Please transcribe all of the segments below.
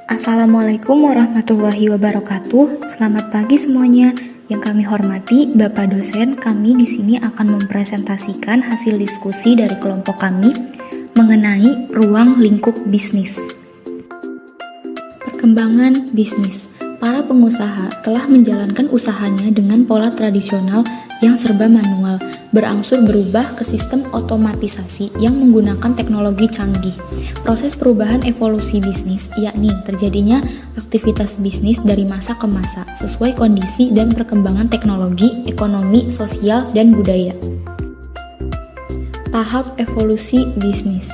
Assalamualaikum warahmatullahi wabarakatuh. Selamat pagi semuanya. Yang kami hormati Bapak dosen, kami di sini akan mempresentasikan hasil diskusi dari kelompok kami mengenai ruang lingkup bisnis. Perkembangan bisnis. Para pengusaha telah menjalankan usahanya dengan pola tradisional yang serba manual, berangsur berubah ke sistem otomatisasi yang menggunakan teknologi canggih. Proses perubahan evolusi bisnis, yakni terjadinya aktivitas bisnis dari masa ke masa, sesuai kondisi dan perkembangan teknologi, ekonomi, sosial, dan budaya. Tahap evolusi bisnis.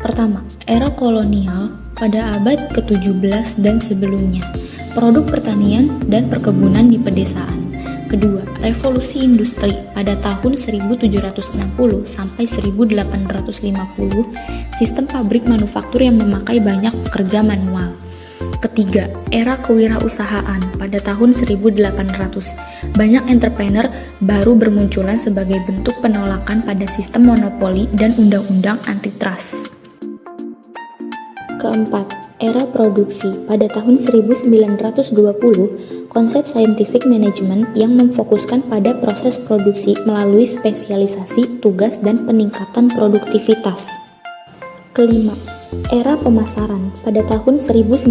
Pertama, era kolonial pada abad ke-17 dan sebelumnya. Produk pertanian dan perkebunan di pedesaan. Kedua, revolusi industri pada tahun 1760 sampai 1850, sistem pabrik manufaktur yang memakai banyak pekerja manual. Ketiga, era kewirausahaan pada tahun 1800. Banyak entrepreneur baru bermunculan sebagai bentuk penolakan pada sistem monopoli dan undang-undang antitrust. Keempat, era produksi pada tahun 1920, konsep scientific management yang memfokuskan pada proses produksi melalui spesialisasi, tugas, dan peningkatan produktivitas. Kelima, era pemasaran pada tahun 1950,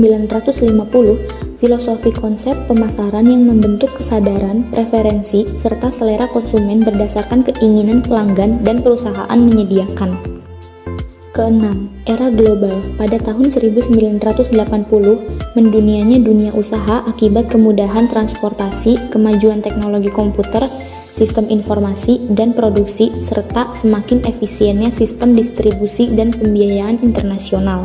filosofi konsep pemasaran yang membentuk kesadaran, preferensi, serta selera konsumen berdasarkan keinginan pelanggan dan perusahaan menyediakan. Keenam, era global pada tahun 1980, mendunianya dunia usaha akibat kemudahan transportasi, kemajuan teknologi komputer, sistem informasi dan produksi, serta semakin efisiennya sistem distribusi dan pembiayaan internasional.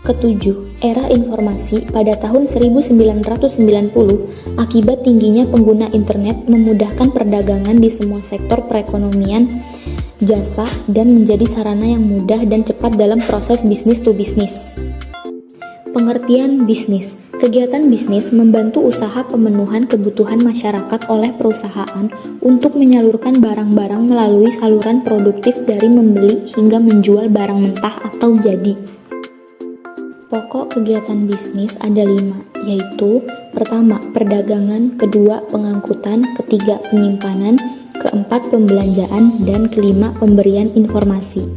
Ketujuh, era informasi pada tahun 1990, akibat tingginya pengguna internet memudahkan perdagangan di semua sektor perekonomian, jasa, dan menjadi sarana yang mudah dan cepat dalam proses bisnis to bisnis. Pengertian bisnis. Kegiatan bisnis membantu usaha pemenuhan kebutuhan masyarakat oleh perusahaan untuk menyalurkan barang-barang melalui saluran produktif dari membeli hingga menjual barang mentah atau jadi. Pokok kegiatan bisnis ada 5, yaitu pertama, perdagangan, kedua, pengangkutan, ketiga, penyimpanan, keempat, pembelanjaan, dan kelima, pemberian informasi.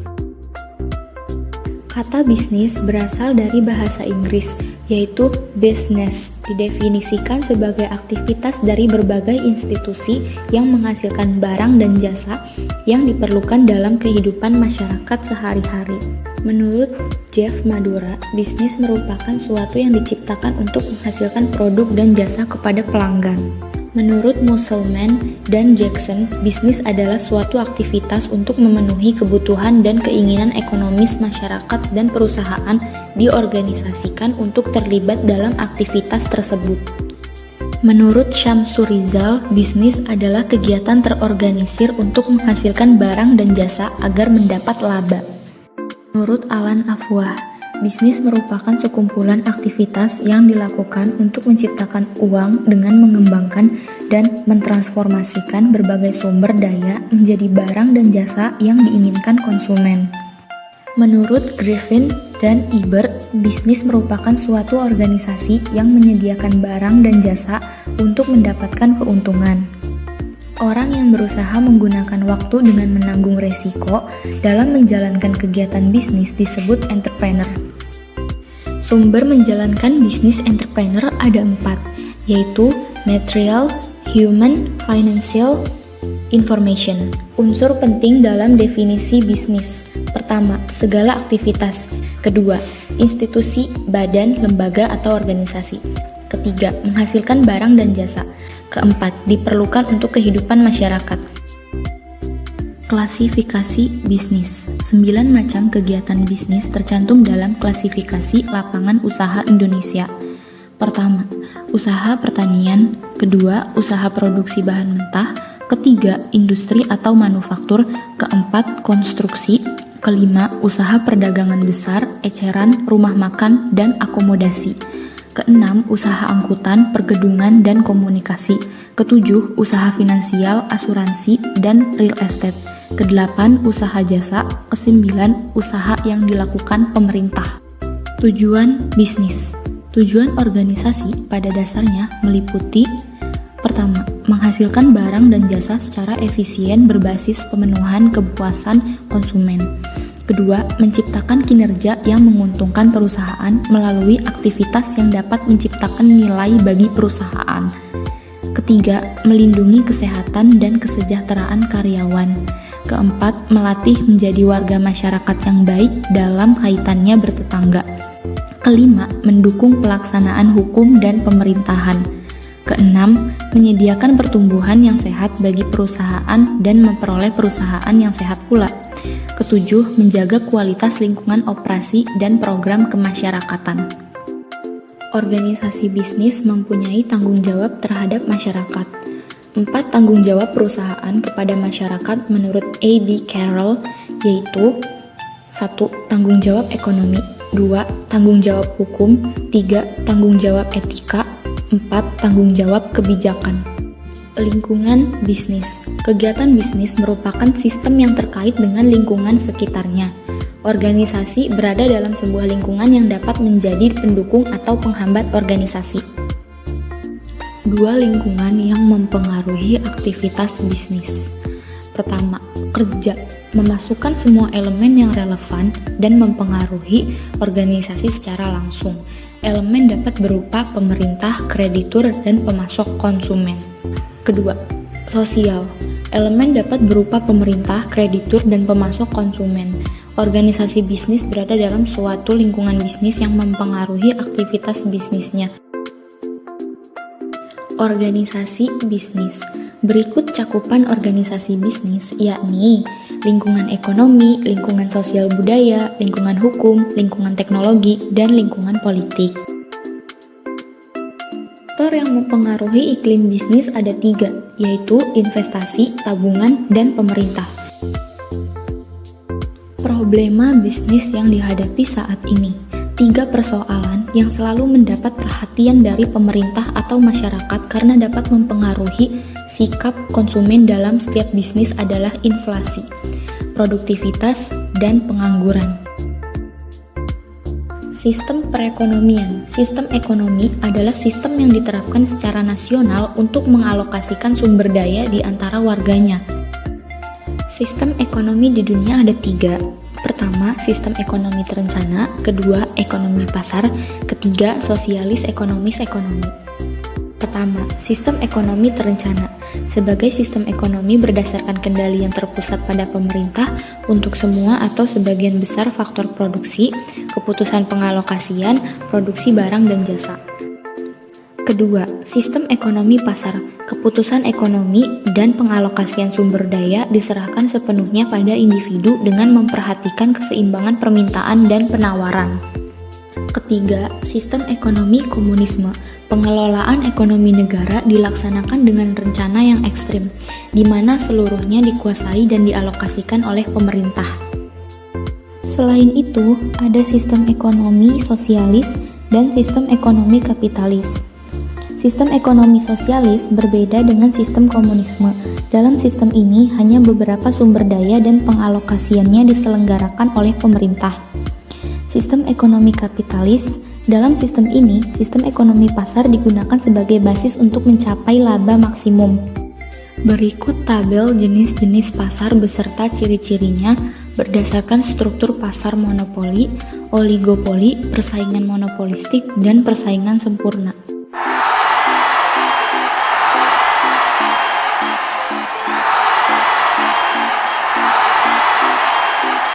Kata bisnis berasal dari bahasa Inggris, yaitu business, didefinisikan sebagai aktivitas dari berbagai institusi yang menghasilkan barang dan jasa yang diperlukan dalam kehidupan masyarakat sehari-hari. Menurut Jeff Madura, bisnis merupakan suatu yang diciptakan untuk menghasilkan produk dan jasa kepada pelanggan. Menurut Musselman dan Jackson, bisnis adalah suatu aktivitas untuk memenuhi kebutuhan dan keinginan ekonomis masyarakat dan perusahaan diorganisasikan untuk terlibat dalam aktivitas tersebut. Menurut Syamsur Rizal, bisnis adalah kegiatan terorganisir untuk menghasilkan barang dan jasa agar mendapat laba. Menurut Alan Afwah, bisnis merupakan sekumpulan aktivitas yang dilakukan untuk menciptakan uang dengan mengembangkan dan mentransformasikan berbagai sumber daya menjadi barang dan jasa yang diinginkan konsumen. Menurut Griffin dan Ebert, bisnis merupakan suatu organisasi yang menyediakan barang dan jasa untuk mendapatkan keuntungan. Orang yang berusaha menggunakan waktu dengan menanggung resiko dalam menjalankan kegiatan bisnis disebut entrepreneur. Sumber menjalankan bisnis entrepreneur ada 4, yaitu material, human, financial, information. Unsur penting dalam definisi bisnis. Pertama, segala aktivitas. Kedua, institusi, badan, lembaga, atau organisasi. Ketiga, menghasilkan barang dan jasa. Keempat, diperlukan untuk kehidupan masyarakat. Klasifikasi bisnis. 9 macam kegiatan bisnis tercantum dalam klasifikasi lapangan usaha Indonesia. Pertama, usaha pertanian. Kedua, usaha produksi bahan mentah. Ketiga, industri atau manufaktur. Keempat, konstruksi. Kelima, usaha perdagangan besar, eceran, rumah makan, dan akomodasi. Keenam, usaha angkutan, pergedungan, dan komunikasi. Ketujuh, usaha finansial, asuransi, dan real estate. Kedelapan, usaha jasa. Kesembilan, usaha yang dilakukan pemerintah. Tujuan bisnis. Tujuan organisasi pada dasarnya meliputi: pertama, menghasilkan barang dan jasa secara efisien berbasis pemenuhan kepuasan konsumen. Kedua, menciptakan kinerja yang menguntungkan perusahaan melalui aktivitas yang dapat menciptakan nilai bagi perusahaan. Ketiga, melindungi kesehatan dan kesejahteraan karyawan. Keempat, melatih menjadi warga masyarakat yang baik dalam kaitannya bertetangga. Kelima, mendukung pelaksanaan hukum dan pemerintahan. Keenam, menyediakan pertumbuhan yang sehat bagi perusahaan dan memperoleh perusahaan yang sehat pula. Ketujuh, menjaga kualitas lingkungan operasi dan program kemasyarakatan. Organisasi bisnis mempunyai tanggung jawab terhadap masyarakat. 4 tanggung jawab perusahaan kepada masyarakat menurut A.B. Carroll yaitu: 1. Tanggung jawab ekonomi. 2. Tanggung jawab hukum. 3. Tanggung jawab etika. 4. Tanggung jawab kebijakan. Lingkungan bisnis. Kegiatan bisnis merupakan sistem yang terkait dengan lingkungan sekitarnya. Organisasi berada dalam sebuah lingkungan yang dapat menjadi pendukung atau penghambat organisasi. 2 lingkungan yang mempengaruhi aktivitas bisnis. Pertama, kerja. Memasukkan semua elemen yang relevan dan mempengaruhi organisasi secara langsung. Elemen dapat berupa pemerintah, kreditur, dan pemasok konsumen. Kedua, sosial. Elemen dapat berupa pemerintah, kreditur, dan pemasok konsumen. Organisasi bisnis berada dalam suatu lingkungan bisnis yang mempengaruhi aktivitas bisnisnya. Organisasi bisnis. Berikut cakupan organisasi bisnis, yakni lingkungan ekonomi, lingkungan sosial budaya, lingkungan hukum, lingkungan teknologi, dan lingkungan politik. Faktor yang mempengaruhi iklim bisnis ada 3, yaitu investasi, tabungan, dan pemerintah. Problema bisnis yang dihadapi saat ini. 3 persoalan yang selalu mendapat perhatian dari pemerintah atau masyarakat karena dapat mempengaruhi sikap konsumen dalam setiap bisnis adalah inflasi, produktivitas, dan pengangguran. Sistem perekonomian. Sistem ekonomi adalah sistem yang diterapkan secara nasional untuk mengalokasikan sumber daya di antara warganya. Sistem ekonomi di dunia ada 3. Pertama, sistem ekonomi terencana. Kedua, ekonomi pasar. Ketiga, sosialis ekonomis ekonomi. Pertama, sistem ekonomi terencana. Sebagai sistem ekonomi berdasarkan kendali yang terpusat pada pemerintah untuk semua atau sebagian besar faktor produksi, keputusan pengalokasian, produksi barang dan jasa. Kedua, sistem ekonomi pasar. Keputusan ekonomi dan pengalokasian sumber daya diserahkan sepenuhnya pada individu dengan memperhatikan keseimbangan permintaan dan penawaran. Ketiga, sistem ekonomi komunisme. Pengelolaan ekonomi negara dilaksanakan dengan rencana yang ekstrim, di mana seluruhnya dikuasai dan dialokasikan oleh pemerintah. Selain itu, ada sistem ekonomi sosialis dan sistem ekonomi kapitalis. Sistem ekonomi sosialis berbeda dengan sistem komunisme. Dalam sistem ini, hanya beberapa sumber daya dan pengalokasiannya diselenggarakan oleh pemerintah. Sistem ekonomi kapitalis. Dalam sistem ini, sistem ekonomi pasar digunakan sebagai basis untuk mencapai laba maksimum. Berikut tabel jenis-jenis pasar beserta ciri-cirinya berdasarkan struktur pasar monopoli, oligopoli, persaingan monopolistik, dan persaingan sempurna.